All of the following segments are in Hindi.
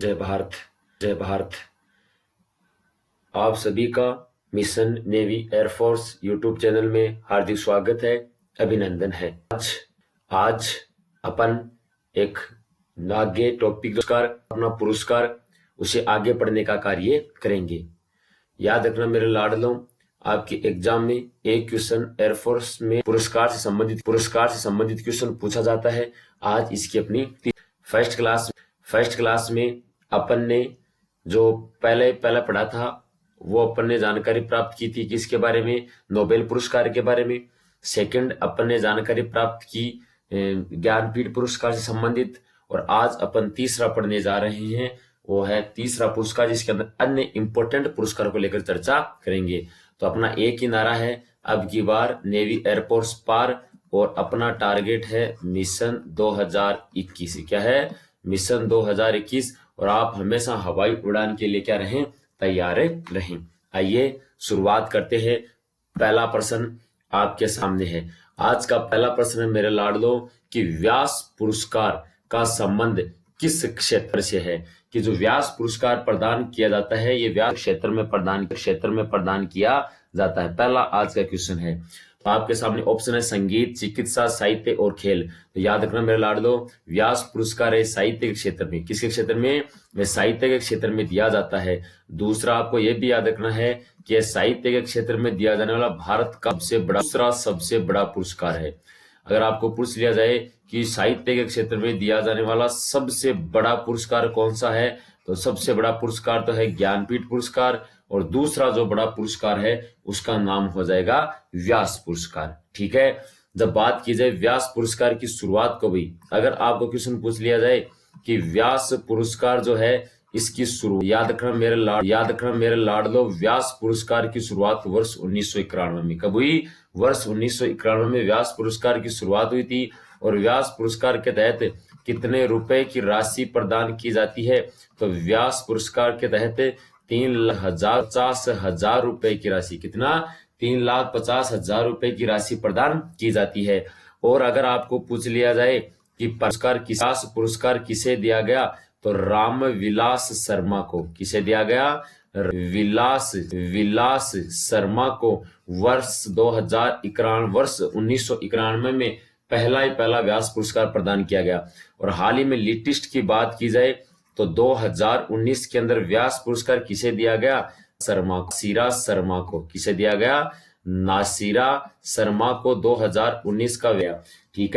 जय भारत, जय भारत। आप सभी का mission navy air force YouTube channel में हार्दिक स्वागत है, अभिनंदन है। आज अपन एक आगे टॉपिक अपना पुरस्कार उसे आगे पढ़ने का कार्य करेंगे। याद रखना मेरे लाडलों, आपके एग्जाम में एक क्वेश्चन एयरफोर्स में पुरस्कार से संबंधित क्वेश्चन पूछा जाता है। आज इसकी अपनी फर्स्ट क्लास में अपन ने जो पहला पढ़ा था वो अपन ने जानकारी प्राप्त की थी किसके बारे में, नोबेल पुरस्कार के बारे में। सेकंड अपन ने जानकारी प्राप्त की ज्ञानपीठ पुरस्कार से संबंधित। और आज अपन तीसरा पढ़ने जा रहे हैं, वो है तीसरा पुरस्कार जिसके अंदर अन्य इंपॉर्टेंट पुरस्कार को लेकर चर्चा करेंगे। तो अपना एक ही नारा है, अब की बार नेवी एयरफोर्स पार, और अपना टारगेट है मिशन 2021। क्या है? मिशन 2021। और आप हमेशा हवाई उड़ान के लिए क्या रहें? तैयार रहें। आइए शुरुआत करते हैं। पहला प्रश्न आपके सामने है। आज का पहला प्रश्न है मेरे लाडलों कि व्यास पुरस्कार का संबंध किस क्षेत्र से है? कि जो व्यास पुरस्कार प्रदान किया जाता है ये व्यास क्षेत्र में प्रदान किया जाता है। पहला आज का क्वेश्चन है। तो आपके सामने ऑप्शन है संगीत, चिकित्सा, साहित्य और खेल। तो याद रखना मेरे लाडलो, व्यास पुरस्कार है साहित्य के क्षेत्र में। किसके क्षेत्र में? साहित्य के क्षेत्र में दिया जाता है। दूसरा आपको यह भी याद रखना है कि साहित्य के क्षेत्र में दिया जाने वाला भारत का सबसे बड़ा पुरस्कार है। अगर आपको पूछ लिया जाए कि साहित्य के क्षेत्र में दिया जाने वाला सबसे बड़ा पुरस्कार कौन सा है, तो सबसे बड़ा पुरस्कार तो है ज्ञानपीठ पुरस्कार, और दूसरा जो बड़ा पुरस्कार है उसका नाम हो जाएगा व्यास पुरस्कार। ठीक है। जब बात की जाए व्यास पुरस्कार की शुरुआत कब हुई, अगर आपको क्वेश्चन पूछ लिया जाए कि व्यास पुरस्कार जो है इसकी शुरू, याद रखना मेरे लाडलो, व्यास पुरस्कार की शुरुआत वर्ष 1991 में कब हुई? वर्ष 1991 में व्यास पुरस्कार की शुरुआत हुई थी। और व्यास पुरस्कार के तहत कितने रुपए की राशि प्रदान की जाती है? तो व्यास पुरस्कार के तहत 3,50,000 रुपए की राशि, कितना? 3,50,000 रुपए की राशि प्रदान की जाती है। और अगर आपको पूछ लिया जाए कि पुरस्कार किसे दिया गया, तो रामविलास शर्मा को। किसे दिया गया? विलास शर्मा को वर्ष 1991 में पहला व्यास पुरस्कार प्रदान किया गया। और हाल ही में लेटेस्ट की बात की जाए तो 2019 के अंदर व्यास पुरस्कार किसे दिया गया? नासिरा शर्मा को। किसे दिया गया? नासिरा शर्मा को 2019 का व्यास। ठीक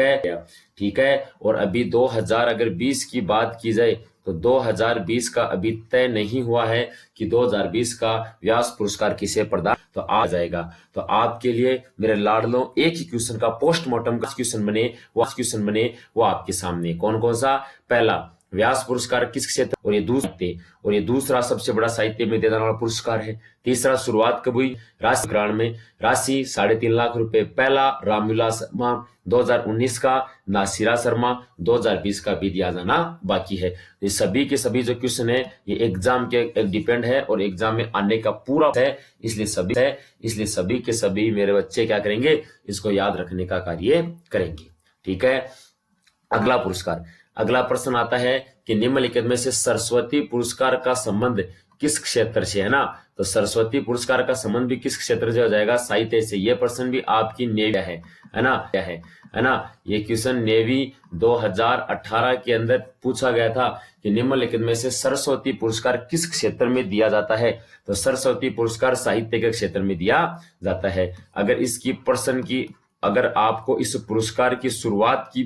है। और अभी 2020 की बात की जाए तो 2020 का अभी तय नहीं हुआ है कि 2020 का व्यास पुरस्कार किसे प्रदान तो आ जाएगा। तो आपके लिए मेरे लाडलों एक ही क्वेश्चन का पोस्टमार्टम का क्वेश्चन बने वो आपके सामने। कौन सा? पहला, व्यास पुरस्कार किस क्षेत्र, और ये दूसरा सबसे बड़ा साहित्य में दिया जाने वाला पुरस्कार है। तीसरा, शुरुआत कब हुई? राशि 3.5 लाख रुपए। पहला रामविलास शर्मा 2019 का, नासिरा शर्मा 2020 का भी दिया जाना बाकी है। ये सभी के सभी जो क्वेश्चन है ये एग्जाम के डिपेंड है और एग्जाम में आने का पूरा है, इसलिए सभी के सभी मेरे बच्चे क्या करेंगे? इसको याद रखने का कार्य करेंगे। ठीक है। अगला प्रश्न आता है कि निम्नलिखित में से सरस्वती पुरस्कार का संबंध किस क्षेत्र से है ना? तो सरस्वती पुरस्कार का संबंध भी किस क्षेत्र से हो जाएगा? साहित्य से। ये प्रश्न भी आपकी नेवी है ना? ये क्वेश्चन नेवी 2018 के अंदर पूछा गया था कि निम्नलिखित में से सरस्वती पुरस्कार किस क्षेत्र में दिया जाता है? तो सरस्वती पुरस्कार साहित्य के क्षेत्र में दिया जाता है। अगर आपको इस पुरस्कार की शुरुआत की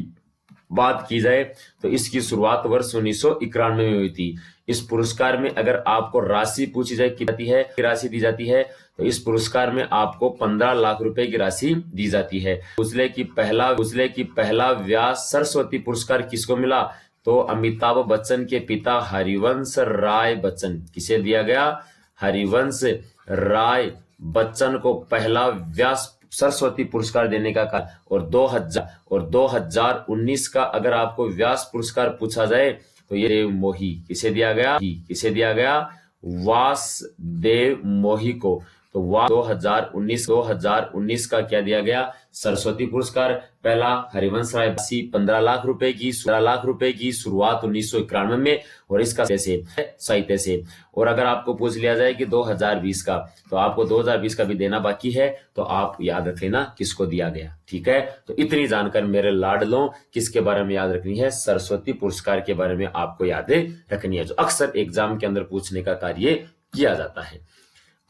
बात की जाए तो इसकी शुरुआत वर्ष 1991 में हुई थी। इस पुरस्कार में अगर आपको राशि पूछी जाए कितनी राशि दी जाती है, तो इस पुरस्कार में आपको 15 लाख रुपए की राशि दी जाती है। उछले की पहला व्यास सरस्वती पुरस्कार किसको मिला? तो अमिताभ बच्चन के पिता हरिवंश राय बच्चन। किसे दिया गया? हरिवंश राय बच्चन को पहला व्यास सरस्वती पुरस्कार देने का कार्य। और 2019 का अगर आपको व्यास पुरस्कार पूछा जाए तो ये मोही किसे दिया गया? वासुदेव मोही को तो वह 2019 का क्या दिया गया, सरस्वती पुरस्कार। पहला हरिवंश राय 15 लाख रुपए की शुरुआत 1991 में, और इसका साहित्य से। और अगर आपको पूछ लिया जाए कि 2020 का, तो आपको 2020 का भी देना बाकी है, तो आप याद रख लेना किसको दिया गया। ठीक है, तो इतनी जानकर मेरे लाडलों किसके बारे में याद रखनी है, सरस्वती पुरस्कार के बारे में आपको याद रखनी है, जो अक्सर एग्जाम के अंदर पूछने का कार्य किया जाता है।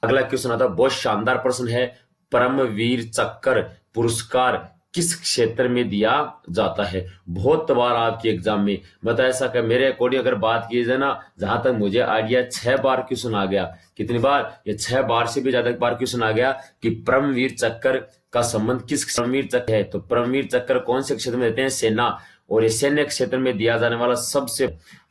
अगला क्वेश्चन आता है, बहुत शानदार प्रश्न है, परमवीर चक्र पुरस्कार किस क्षेत्र में दिया जाता है। बहुत बार आपके एग्जाम में मतलब ऐसा कि मेरे अकॉर्डिंग अगर बात की जाए ना, जहां तक मुझे आइडिया 6 बार क्वेश्चन आ गया। कितनी बार, ये 6 बार से भी ज्यादा बार क्वेश्चन आ गया कि परमवीर चक्र का संबंध किस परमवीर चक्र है। तो परमवीर चक्र कौन से क्षेत्र में देते हैं, सेना, और ये सैन्य क्षेत्र में दिया जाने वाला सबसे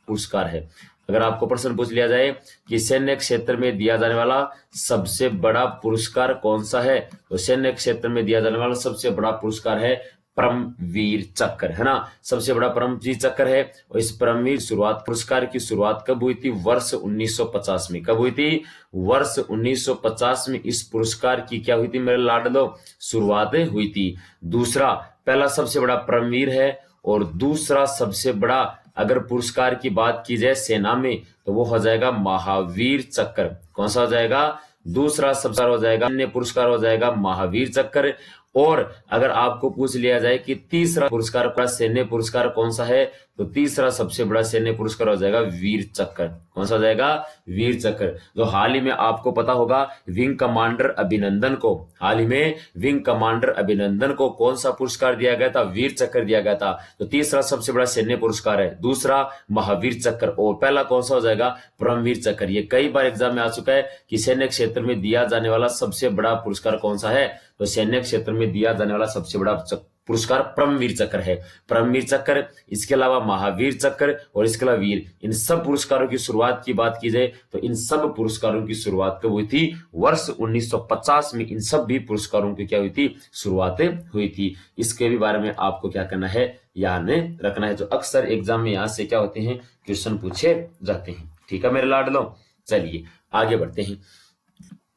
पुरस्कार है। अगर आपको प्रश्न पूछ लिया जाए कि सैन्य क्षेत्र में दिया जाने वाला सबसे बड़ा पुरस्कार कौन सा है, तो सैन्य क्षेत्र में दिया जाने वाला सबसे बड़ा पुरस्कार है परमवीर चक्र, है ना, सबसे बड़ा परमवीर चक्र है। और इस परमवीर पुरस्कार की शुरुआत कब हुई थी, वर्ष 1950 में। कब हुई थी, वर्ष 1950 में इस पुरस्कार की क्या हुई थी मेरे लाडलो, शुरुआत हुई थी। दूसरा, पहला सबसे बड़ा परमवीर है, और दूसरा सबसे बड़ा अगर पुरस्कार की बात की जाए सेना में, तो वो हो जाएगा महावीर चक्र। कौन सा हो जाएगा, दूसरा सबसे हो जाएगा पुरस्कार हो जाएगा महावीर चक्र। और अगर आपको पूछ लिया जाए कि तीसरा पुरस्कार सैन्य पुरस्कार कौन सा है, तो तीसरा सबसे बड़ा सैन्य पुरस्कार हो जाएगा वीर चक्र। कौन सा हो जाएगा, वीर चक्र। जो हाल ही में आपको पता होगा विंग कमांडर अभिनंदन को, हाल ही में विंग कमांडर अभिनंदन को कौन सा पुरस्कार दिया गया था, वीर चक्र दिया गया था। तो तीसरा सबसे बड़ा सैन्य पुरस्कार है, दूसरा महावीर चक्र, और पहला कौन सा हो जाएगा, परमवीर चक्र। ये कई बार एग्जाम में आ चुका है कि सैन्य क्षेत्र में दिया जाने वाला सबसे बड़ा पुरस्कार कौन सा है, तो सैन्य क्षेत्र में दिया जाने वाला सबसे बड़ा पुरस्कार परमवीर चक्र है। परमवीर चक्र, इसके अलावा महावीर चक्र और इसके अलावा वीर, इन सब पुरस्कारों की शुरुआत की बात की जाए तो इन सब पुरस्कारों की शुरुआत कब हुई थी, वर्ष 1950 में इन सब भी पुरस्कारों की क्या हुई थी, शुरुआत हुई थी। इसके भी बारे में आपको क्या करना है, याद रखना है, जो अक्सर एग्जाम में यहां से क्या होते हैं, क्वेश्चन पूछे जाते हैं। ठीक है मेरे लाडलो, चलिए आगे बढ़ते हैं।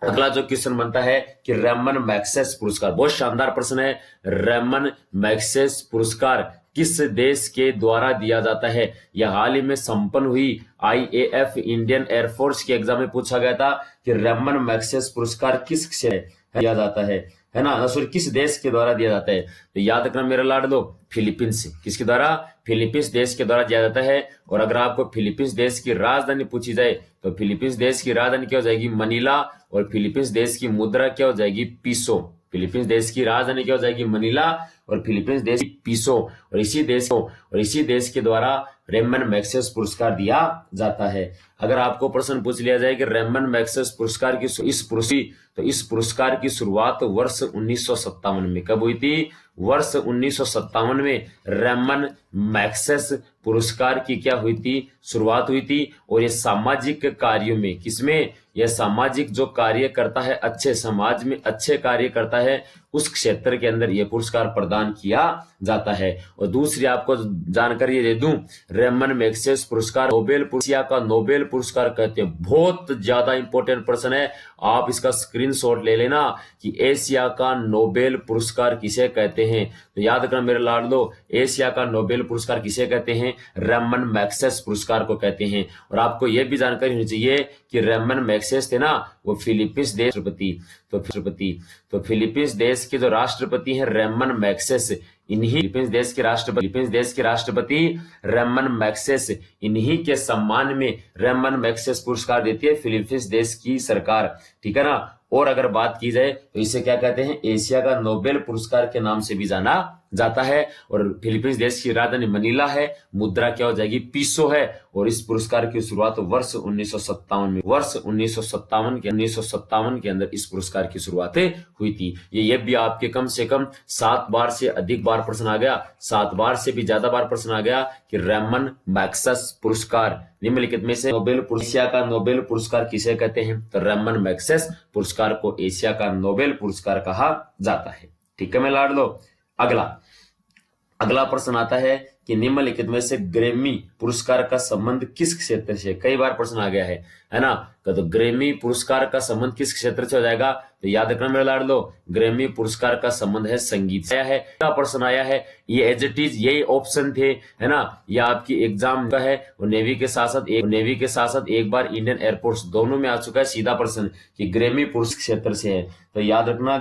अगला जो क्वेश्चन बनता है कि रैमन मैग्सेस पुरस्कार, बहुत शानदार प्रश्न है, रैमन मैग्सेस पुरस्कार किस देश के द्वारा दिया जाता है। यह हाल ही में संपन्न हुई IAF इंडियन एयरफोर्स के एग्जाम में पूछा गया था कि रैमन मैग्सेस पुरस्कार किस क्षेत्र दिया जाता है ना, सॉरी किस देश के द्वारा दिया जाता है। तो याद रखना मेरा लाडलो, फिलीपींस, किसके द्वारा, फिलीपींस देश के द्वारा दिया जाता है। और अगर आपको फिलीपींस देश की राजधानी पूछी जाए तो फिलीपींस देश की राजधानी क्या हो जाएगी, मनीला, और फिलीपींस देश की मुद्रा क्या हो जाएगी, पीसो। फिलीपींस देश की राजधानी क्या हो जाएगी, मनीला, और फिलीपींस देश की पीसो, और इसी देश के द्वारा रैमन मैग्सेस पुरस्कार दिया जाता है। अगर आपको प्रश्न पूछ लिया जाए कि रैमन मैग्सेस पुरस्कार की इस पुरस्कार की शुरुआत वर्ष 1957 में कब हुई थी, वर्ष 1957 में रैमन मैग्सेस पुरस्कार की क्या हुई थी, शुरुआत हुई थी। और ये सामाजिक कार्यों में, किसमें, यह सामाजिक जो कार्य करता है, अच्छे समाज में अच्छे कार्य करता है, उस क्षेत्र के अंदर यह पुरस्कार प्रदान किया जाता है। और दूसरी आपको जानकारी दे दूं, रैमन मैग्सेस पुरस्कार नोबेल पुरस्कार कहते हैं। बहुत ज्यादा इंपॉर्टेंट प्रश्न है, आप इसका स्क्रीनशॉट ले लेना कि एशिया का नोबेल पुरस्कार किसे कहते हैं। तो याद रखना मेरे लाडलो, एशिया का नोबेल पुरस्कार किसे कहते हैं, रैमन मैग्सेस पुरस्कार को कहते हैं। और आपको यह भी जानकारी होनी चाहिए कि रैमन मैग्सेस थे ना, वो फिलीपींस देश तो फिलीपींस देश के जो राष्ट्रपति हैं रैमन मैग्सेस, फिलीपींस देश के राष्ट्रपति रैमन मैग्सेस, इन्हीं के सम्मान में रैमन मैग्सेस पुरस्कार देती है फिलीपींस देश की सरकार। ठीक है ना। और अगर बात की जाए तो इसे क्या कहते हैं, एशिया का नोबेल पुरस्कार के नाम से भी जाना जाता है। और फिलीपींस देश की राजधानी मनीला है, मुद्रा क्या हो जाएगी, पीसो है। और इस पुरस्कार की शुरुआत वर्ष 1957 में, वर्ष 1957 के अंदर इस पुरस्कार की शुरुआत हुई थी। ये भी आपके कम से कम 7 बार से अधिक बार प्रश्न आ गया, 7 बार से भी ज्यादा बार प्रश्न आ गया कि रैमन मैग्सेस पुरस्कार निम्नलिखित में से एशिया का नोबेल पुरस्कार किसे कहते हैं। तो रैमन मैग्सेस पुरस्कार को एशिया का नोबेल पुरस्कार कहा जाता है। ठीक है मैं लाड लो। अगला प्रश्न आता है कि निम्नलिखित में से ग्रैमी पुरस्कार का संबंध किस क्षेत्र से। कई बार प्रश्न आ गया है है ना। तो ग्रेमी पुरस्कार का संबंध किस क्षेत्र से हो जाएगा, तो याद रखना मेरे लाडलो, ग्रेमी पुरस्कार का संबंध है संगीत से। आया है, क्या प्रश्न आया है, ये एज इट इज यही ऑप्शन थे, है ना। ये आपकी एग्जाम का है, और नेवी के साथ साथ एक बार इंडियन एयरफोर्स दोनों में आ चुका है सीधा प्रश्न कि ग्रेमी पुरस्कार क्षेत्र से है। तो याद रखना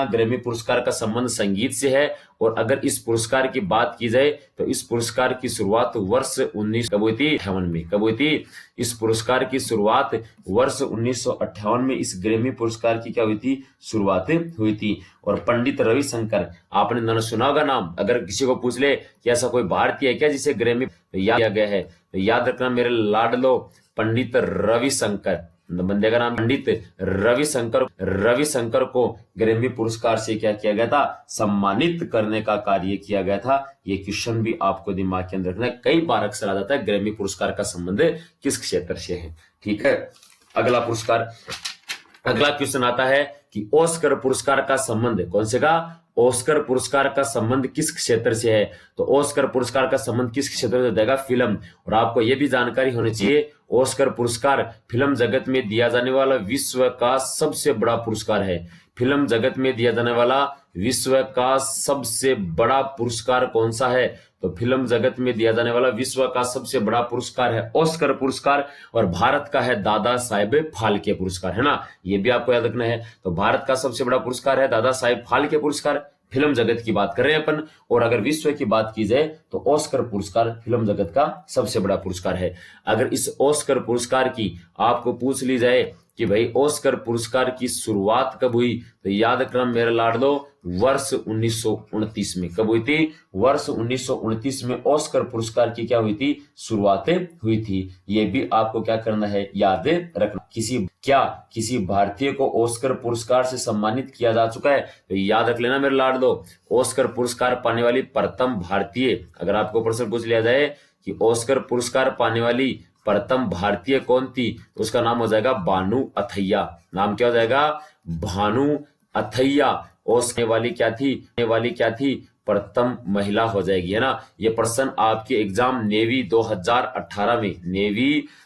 ग्रेमी पुरस्कार का संबंध संगीत से है। और अगर इस पुरस्कार की बात की जाए तो इस पुरस्कार की शुरुआत वर्ष 1958 में कब हुई थी। इस पुरस्कार की शुरुआत वर्ष 1958 में इस ग्रेमी पुरस्कार की क्या हुई थी, शुरुआत हुई थी। और पंडित रविशंकर, आपने नाम सुना होगा नाम, अगर किसी को पूछ ले कि ऐसा कोई भारतीय है क्या जिसे ग्रेमी याद किया गया है, तो याद रखना मेरे लाडलो, पंडित रविशंकर, बंदे का नाम पंडित रविशंकर को ग्रेमी पुरस्कार से क्या किया गया था, सम्मानित करने का कार्य किया गया था। ये क्वेश्चन भी आपको दिमाग के अंदर रखना है, कई बार अक्सर आ जाता है ग्रेमी पुरस्कार का संबंध किस क्षेत्र से है। ठीक है, अगला क्वेश्चन आता है कि ऑस्कर पुरस्कार का संबंध कौन से का, ऑस्कर पुरस्कार का संबंध किस क्षेत्र से है। तो ऑस्कर पुरस्कार का संबंध किस क्षेत्र से देगा, फिल्म। और आपको यह भी जानकारी होनी चाहिए, ऑस्कर पुरस्कार फिल्म जगत में दिया जाने वाला विश्व का सबसे बड़ा पुरस्कार है। फिल्म जगत में दिया जाने वाला विश्व का सबसे बड़ा पुरस्कार कौन सा है, तो फिल्म जगत में दिया जाने वाला विश्व का सबसे बड़ा पुरस्कार है ऑस्कर पुरस्कार। और भारत का है दादा साहेब फाल्के पुरस्कार, है ना, ये भी आपको याद रखना है। तो भारत का सबसे बड़ा पुरस्कार है दादा साहेब फाल्के पुरस्कार, फिल्म जगत की बात कर रहे हैं अपन। और अगर विश्व की बात की जाए तो ऑस्कर पुरस्कार फिल्म जगत का सबसे बड़ा पुरस्कार है। अगर इस ऑस्कर पुरस्कार की आपको पूछ ली जाए कि भाई ऑस्कर पुरस्कार की शुरुआत कब हुई, तो याद रखना मेरे लाडलो, वर्ष 1929 में। कब हुई थी, वर्ष 1929 में ऑस्कर पुरस्कार की क्या हुई थी, शुरुआतें हुई थी। ये भी आपको क्या करना है, याद रखना। किसी भारतीय को ऑस्कर पुरस्कार से सम्मानित किया जा चुका है, तो याद रख लेना मेरे लाडलो, ऑस्कर पुरस्कार पाने वाली प्रथम भारतीय, अगर आपको प्रश्न पूछ लिया जाए कि ऑस्कर पुरस्कार पाने वाली प्रथम भारतीय कौन थी, तो उसका नाम हो जाएगा भानु अथैया। नाम क्या हो जाएगा, भानु अथैया। ऑस्कर वाली क्या थी, प्रथम महिला हो जाएगी, है ना। ये प्रश्न आपके एग्जाम नेवी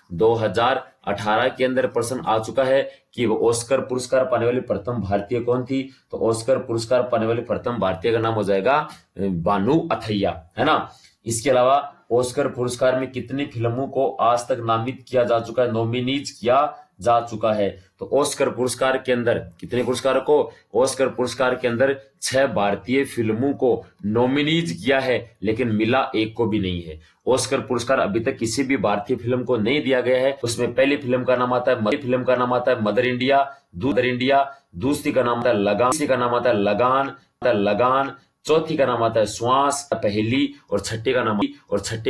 2018 के अंदर प्रश्न आ चुका है कि वो ऑस्कर पुरस्कार पाने वाली प्रथम भारतीय कौन थी। तो ऑस्कर पुरस्कार पाने वाली प्रथम भारतीय का नाम हो जाएगा भानु अथैया, है ना। इसके अलावा ऑस्कर पुरस्कार में कितनी फिल्मों को आज तक नामित किया जा चुका है, नॉमिनीज किया जा चुका है। तो ऑस्कर पुरस्कार के अंदर कितने पुरस्कारों को, ऑस्कर पुरस्कार के अंदर 6 भारतीय फिल्मों को नॉमिनीज किया है, लेकिन मिला एक को भी नहीं है। ऑस्कर पुरस्कार अभी तक किसी भी भारतीय फिल्म को नहीं दिया गया है। उसमें पहली फिल्म का नाम आता है मदर इंडिया, दूसरी का नाम आता है लगान, तीसरी का नाम आता है लगान, चौथी का नाम आता है श्वास पहली, और छठे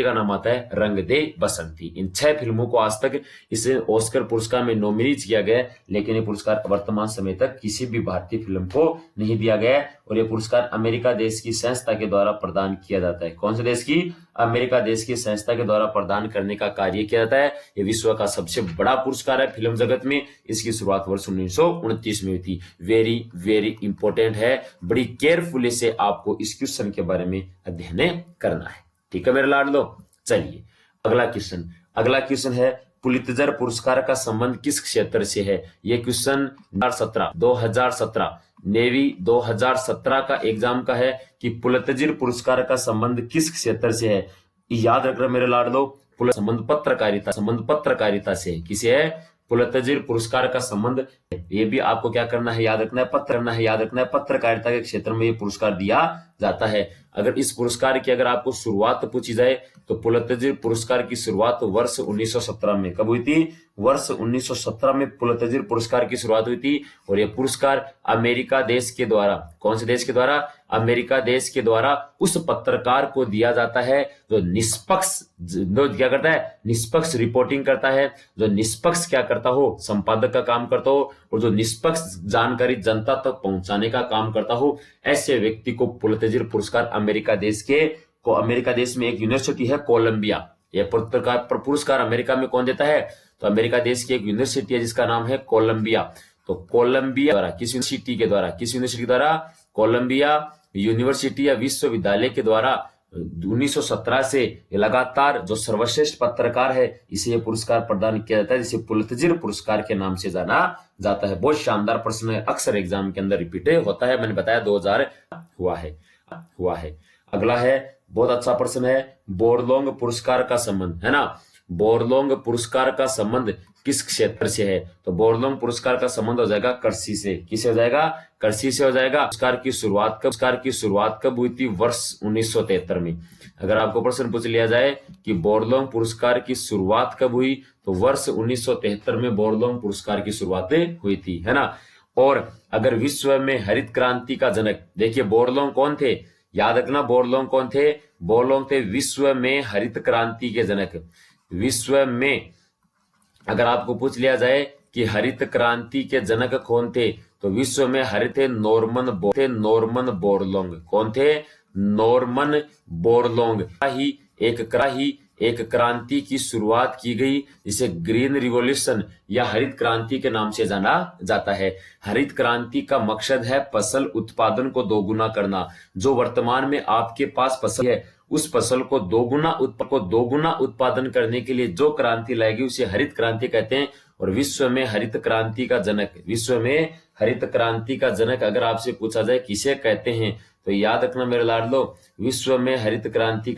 का नाम आता है रंग दे बसंती। इन 6 फिल्मों को आज तक इसे ऑस्कर पुरस्कार में नॉमिनेट किया गया है, लेकिन ये पुरस्कार वर्तमान समय तक किसी भी भारतीय फिल्म को नहीं दिया गया है। और ये पुरस्कार अमेरिका देश की संस्था के द्वारा प्रदान किया जाता है। कौन से देश की, अमेरिका देश की संस्था के द्वारा प्रदान करने का कार्य किया जाता है। ये विश्व का सबसे बड़ा पुरस्कार है फिल्म जगत में। इसकी शुरुआत वर्ष 1929 में हुई थी। वेरी वेरी इंपॉर्टेंट है, बड़ी केयरफुली से आपको इस क्वेश्चन के बारे में अध्ययन करना है। ठीक है मेरे लाडलो, चलिए अगला क्वेश्चन है पुलित्जर पुरस्कार का संबंध किस क्षेत्र से है। ये क्वेश्चन 2017 नेवी 2017 का एग्जाम का है कि पुलित्जर पुरस्कार का संबंध किस क्षेत्र से है। याद रखना मेरे लाडलो, संबंध पत्रकारिता से है। किसे है, पुलित्जर पुरस्कार का संबंध। ये भी आपको क्या करना है, याद रखना है, पत्रकारिता के क्षेत्र में ये पुरस्कार दिया जाता है। अगर इस पुरस्कार की अगर आपको शुरुआत पूछी जाए तो पुलित्जर पुरस्कार की शुरुआत वर्ष 1917 में कब हुई थी, वर्ष 1917 में पुलित्जर पुरस्कार की शुरुआत हुई थी। और यह पुरस्कार अमेरिका देश के द्वारा, कौन से देश के द्वारा, अमेरिका देश के द्वारा उस पत्रकार को दिया जाता है जो निष्पक्ष रिपोर्टिंग करता है, जो निष्पक्ष क्या करता हो, संपादक का काम करता हो, और जो निष्पक्ष जानकारी जनता तक पहुंचाने का काम करता हो। ऐसे व्यक्ति को पुलित्जर पुरस्कार अमेरिका देश में एक यूनिवर्सिटी है कोलंबिया, यह पुरस्कार अमेरिका में कौन देता है, तो अमेरिका देश की एक यूनिवर्सिटी है जिसका नाम है कोलंबिया। तो कोलंबिया द्वारा किस यूनिवर्सिटी के द्वारा, कोलंबिया यूनिवर्सिटी या विश्वविद्यालय के द्वारा 1917 से लगातार जो सर्वश्रेष्ठ पत्रकार है इसे ये पुरस्कार प्रदान किया जाता है, जिसे पुलित्जर पुरस्कार के नाम से जाना जाता है। बहुत शानदार प्रश्न है, अक्सर एग्जाम के अंदर रिपीट होता है। मैंने बताया 2000 हुआ है। अगला है, बहुत अच्छा प्रश्न है, बोरलोंग पुरस्कार का संबंध, है ना। बोरलोंग पुरस्कार का संबंध किस क्षेत्र से है? तो बोरलोंग पुरस्कार का संबंध हो जाएगा कृषि से। किससे हो जाएगा? कृषि से हो जाएगा। पुरस्कार की शुरुआत कब हुई थी? वर्ष 1973 में। अगर आपको प्रश्न पूछ लिया जाए कि बोरलोंग पुरस्कार की शुरुआत कब हुई, तो वर्ष 1973 में बोरलोंग पुरस्कार की शुरुआत हुई थी, है ना। और अगर विश्व में हरित क्रांति का जनक, देखिए बोरलोंग कौन थे, याद रखना, बोरलोंग कौन थे? बोरलोंग थे विश्व में हरित क्रांति के जनक। विश्व में अगर आपको पूछ लिया जाए कि हरित क्रांति के जनक कौन थे, तो विश्व में हरित थे नॉर्मन बोरलोंग। कौन थे? नॉर्मन बोरलोंग। एक क्रांति की शुरुआत की गई जिसे ग्रीन रिवॉल्यूशन या हरित क्रांति के नाम से जाना जाता है। हरित क्रांति का मकसद है फसल उत्पादन को दोगुना करना। जो वर्तमान में आपके पास फसल है उस फसल को दोगुना उत्पादन करने के लिए जो क्रांति लाएगी उसे हरित क्रांति कहते हैं। और विश्व में हरित क्रांति का जनक अगर आपसे पूछा जाए किसे कहते हैं, तो याद रखना मेरे लाडलो, विश्व में हरित क्रांति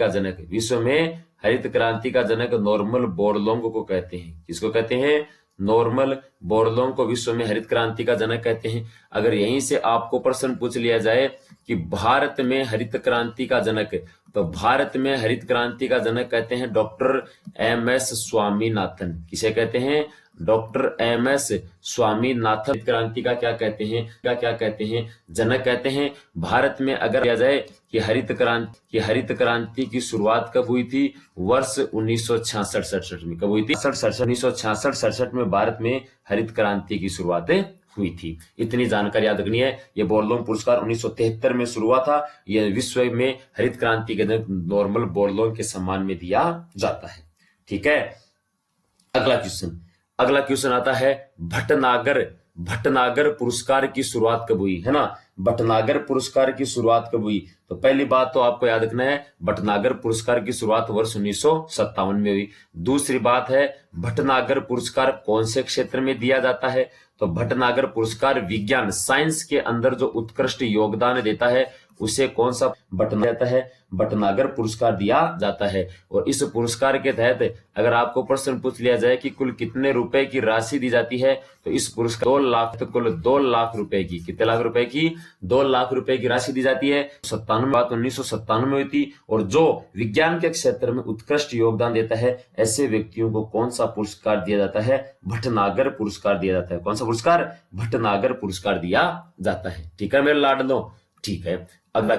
का जनक नॉर्मन बोरलोंग को कहते हैं। किसको कहते हैं? नॉर्मन बोरलोंग को विश्व में हरित क्रांति का जनक कहते हैं। अगर यहीं से आपको प्रश्न पूछ लिया जाए कि भारत में हरित क्रांति का जनक, तो भारत में हरित क्रांति का जनक कहते हैं डॉक्टर एम.एस. स्वामीनाथन। किसे कहते हैं? Doctor MS. स्वामीनाथन हरित क्रांति का क्या कहते हैं? जनक कहते हैं। भारत में अगर किया जाए कि हरित क्रांति की शुरुआत कब हुई थी? वर्ष 1966-67 में। कब हुई थी? 1966-67 में भारत में हरित क्रांति की शुरुआत हुई थी। इतनी जानकारी याद रखनी है। ये बोरलोंग पुरस्कार 1973 में शुरू हुआ था। यह विश्व में हरित क्रांति के जनक नॉर्मन बोरलोंग के सम्मान में दिया जाता है। ठीक है। अगला क्वेश्चन आता है, भटनागर पुरस्कार की शुरुआत कब हुई, है ना। भटनागर पुरस्कार की शुरुआत कब हुई? तो पहली बात तो आपको याद रखना है, भटनागर पुरस्कार की शुरुआत वर्ष 1957 में हुई। दूसरी बात है, भटनागर पुरस्कार कौन से क्षेत्र में दिया जाता है? तो भटनागर पुरस्कार विज्ञान साइंस के अंदर जो उत्कृष्ट योगदान देता है उसे कौन सा भटनागर पुरस्कार दिया जाता है। और इस पुरस्कार के तहत अगर आपको प्रश्न पूछ लिया जाए कि कुल कितने रुपए की राशि दी जाती है, तो इस पुरस्कार 2 लाख रुपए की, कितने लाख रुपए की? 2 लाख रुपए की राशि दी जाती है। 1997 में हुई थी। और जो विज्ञान के क्षेत्र में उत्कृष्ट योगदान देता है ऐसे व्यक्तियों को कौन सा पुरस्कार दिया जाता है? भटनागर पुरस्कार दिया जाता है। कौन सा पुरस्कार? भटनागर पुरस्कार दिया जाता है। ठीक है मेरे लाडलो। ठीक है। अगला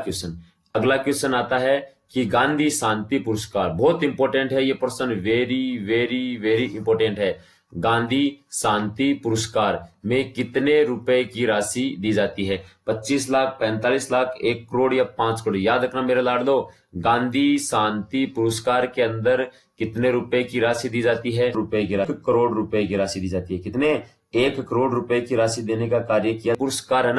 क्वेश्चन आता है कि गांधी शांति पुरस्कार, बहुत इंपॉर्टेंट है ये प्रश्न, वेरी इंपॉर्टेंट है। गांधी शांति पुरस्कार में कितने रुपए की राशि दी जाती है? 25 लाख, 45 लाख, 1 करोड़ या 5 करोड़? याद रखना मेरे लाडलो, गांधी शांति पुरस्कार के अंदर कितने रुपए की राशि दी जाती है? करोड़ रुपए की राशि दी जाती है। कितने? 1 करोड़ रुपए की राशि देने का कार्य किया। पुरस्कार है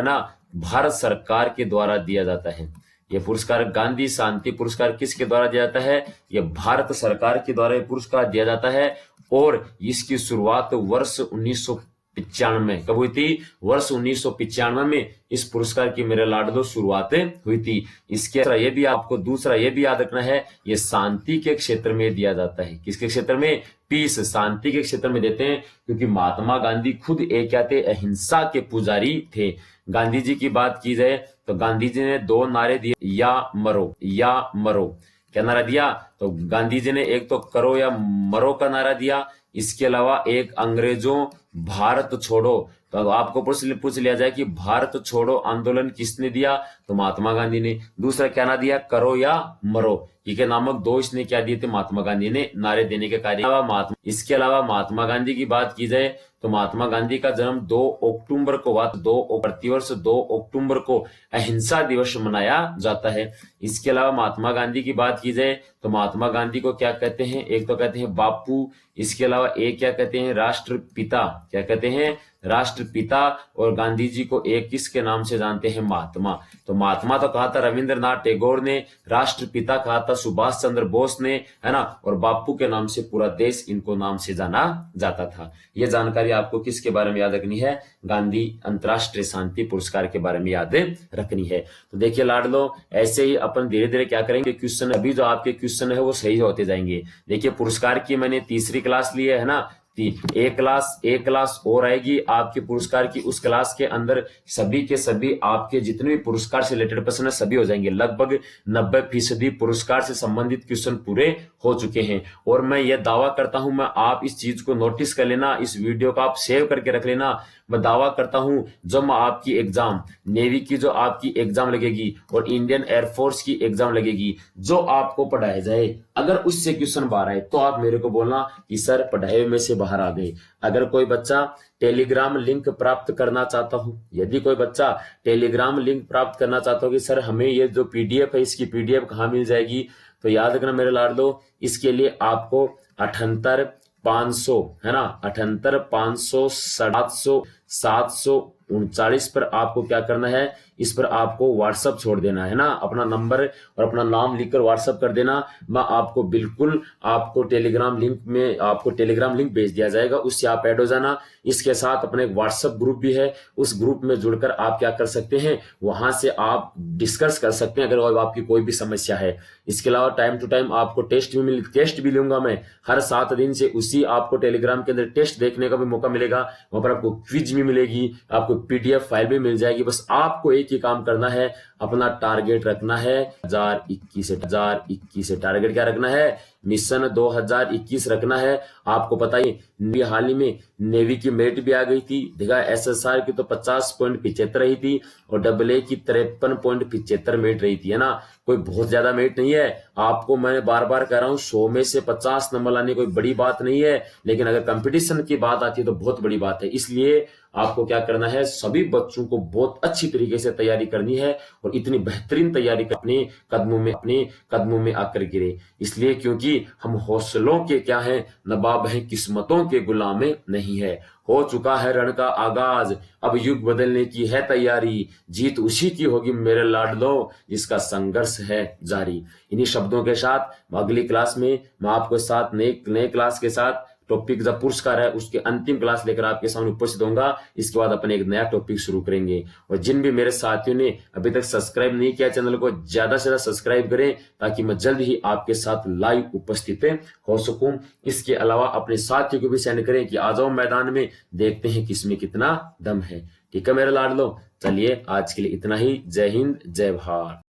ना, भारत सरकार के द्वारा दिया जाता है। यह पुरस्कार गांधी शांति पुरस्कार किसके द्वारा दिया जाता है? यह भारत सरकार के द्वारा यह पुरस्कार दिया जाता है। और इसकी शुरुआत वर्ष 1995 में कब हुई थी? वर्ष 1995 में इस पुरस्कार की मेरे लाडलो शुरुआत हुई थी। इसके दूसरा ये भी याद रखना है, ये शांति के क्षेत्र में दिया जाता है। किसके क्षेत्र में? पीस, शांति के क्षेत्र में देते हैं, क्योंकि महात्मा गांधी खुद एक क्या थे? अहिंसा के पुजारी थे। गांधी जी की बात की जाए तो गांधी जी ने 2 नारे दिए, या मरो। क्या नारा दिया? तो गांधी जी ने एक तो करो या मरो का नारा दिया। इसके अलावा एक अंग्रेजों भारत छोड़ो। तो आपको प्रश्न पूछ लिया जाए कि भारत छोड़ो आंदोलन किसने दिया? तो महात्मा गांधी ने। दूसरा क्या नारा दिया? करो या मरो। के नामक 2 इसने क्या दिए थे? महात्मा गांधी ने नारे देने के कार्य। इसके अलावा महात्मा गांधी की बात की जाए तो महात्मा गांधी का जन्म 2 अक्टूबर को हुआ। प्रतिवर्ष 2 अक्टूबर को अहिंसा दिवस मनाया जाता है। इसके अलावा महात्मा गांधी की बात की जाए तो महात्मा गांधी को क्या कहते हैं? एक तो कहते हैं बापू, इसके अलावा एक क्या कहते हैं? राष्ट्रपिता। क्या कहते हैं? राष्ट्रपिता और गांधी जी को एक किसके नाम से जानते हैं? महात्मा। तो महात्मा तो कहा था रविंद्रनाथ टैगोर ने, राष्ट्रपिता कहा था सुभाष चंद्र बोस ने, है ना, और बापू के नाम से पूरा देश इनको नाम से जाना जाता था। यह जानकारी आपको किसके बारे में याद रखनी है? गांधी अंतरराष्ट्रीय शांति पुरस्कार के बारे में याद रखनी है। तो देखिए लाडलो, ऐसे ही अपन धीरे धीरे क्या करेंगे, क्वेश्चन अभी जो आपके क्वेश्चन है वो सही होते जाएंगे। देखिए पुरस्कार की मैंने तीसरी क्लास ली है ना, एक क्लास और आएगी आपके पुरस्कार की। उस क्लास के अंदर सभी के सभी आपके जितने भी पुरस्कार से रिलेटेड प्रश्न है सभी हो जाएंगे। लगभग 90% पुरस्कार से संबंधित क्वेश्चन पूरे हो चुके हैं। और मैं ये दावा करता हूं, मैं आप इस चीज को नोटिस कर लेना, इस वीडियो को आप सेव करके रख लेना। मैं दावा करता हूं जब आपकी एग्जाम, नेवी की जो आपकी एग्जाम लगेगी और इंडियन एयरफोर्स की एग्जाम लगेगी, जो आपको पढ़ाया जाए अगर उससे क्वेश्चन बाहर आए तो आप मेरे को बोलना कि सर पढ़ाए में से बाहर आ गए। अगर कोई बच्चा टेलीग्राम लिंक प्राप्त करना चाहता हूं, यदि कोई बच्चा टेलीग्राम लिंक प्राप्त करना चाहता हो कि सर हमें ये जो पीडीएफ है इसकी पीडीएफ कहां मिल जाएगी, तो याद रखना मेरे लाडलो, इसके लिए आपको 78500 है ना, 78500 700 739 पर आपको क्या करना है, इस पर आपको व्हाट्सएप छोड़ देना है ना, अपना नंबर और अपना नाम लिखकर व्हाट्सएप कर देना। मैं आपको बिल्कुल आपको टेलीग्राम लिंक भेज दिया जाएगा, उससे आप ऐड हो जाना। इसके साथ अपने एक व्हाट्सएप ग्रुप भी है, उस ग्रुप में जुड़कर आप क्या कर सकते हैं, वहां से आप डिस्कस कर सकते हैं अगर आपकी कोई भी समस्या है। इसके अलावा टाइम टू टाइम आपको टेस्ट भी लूंगा मैं हर 7 दिन से। उसी आपको टेलीग्राम के अंदर टेस्ट देखने का भी मौका मिलेगा, वहां पर आपको क्विज भी मिलेगी, आपको पीडीएफ फाइल भी मिल जाएगी। बस आपको एक ही काम करना है, अपना टारगेट रखना है 2021 से टारगेट क्या रखना है, मिशन 2021 रखना है। आपको पता ही हाल ही में नेवी की मेरिट भी आ गई थी, देखा एसएसआर की तो 50.75 रही थी और AA की 53.75 मेरिट रही थी, है ना, कोई बहुत ज्यादा मेरिट नहीं है। आपको मैं बार बार कह रहा हूं 100 में से 50 नंबर लाने कोई बड़ी बात नहीं है, लेकिन अगर कंपटीशन की बात आती है तो बहुत बड़ी बात है। इसलिए आपको क्या करना है, सभी बच्चों को बहुत अच्छी तरीके से तैयारी करनी है और इतनी बेहतरीन तैयारी अपने कदमों में आकर गिरे। इसलिए क्योंकि हम हौसलों के क्या हैं, नवाब हैं, किस्मतों के गुलामे नहीं है। हो चुका है रण का आगाज, अब युग बदलने की है तैयारी, जीत उसी की होगी मेरे लाडलो जिसका संघर्ष है जारी। इन्हीं शब्दों के साथ अगली क्लास में मैं आपको साथ नए क्लास के साथ टॉपिक जब पुरस्कार है उसके अंतिम क्लास लेकर आपके सामने उपस्थित होऊंगा। इसके बाद अपन एक नया टॉपिक शुरू करेंगे। और जिन भी मेरे साथियों ने अभी तक सब्सक्राइब नहीं किया चैनल को, ज्यादा से ज्यादा सब्सक्राइब करें ताकि मैं जल्द ही आपके साथ लाइव उपस्थित हो सकूं। इसके अलावा अपने साथियों को भी सेंड करें कि आ जाओ मैदान में, देखते हैं किसमें कितना दम है। ठीक है मेरे लाडलो, चलिए आज के लिए इतना ही। जय हिंद, जय भारत।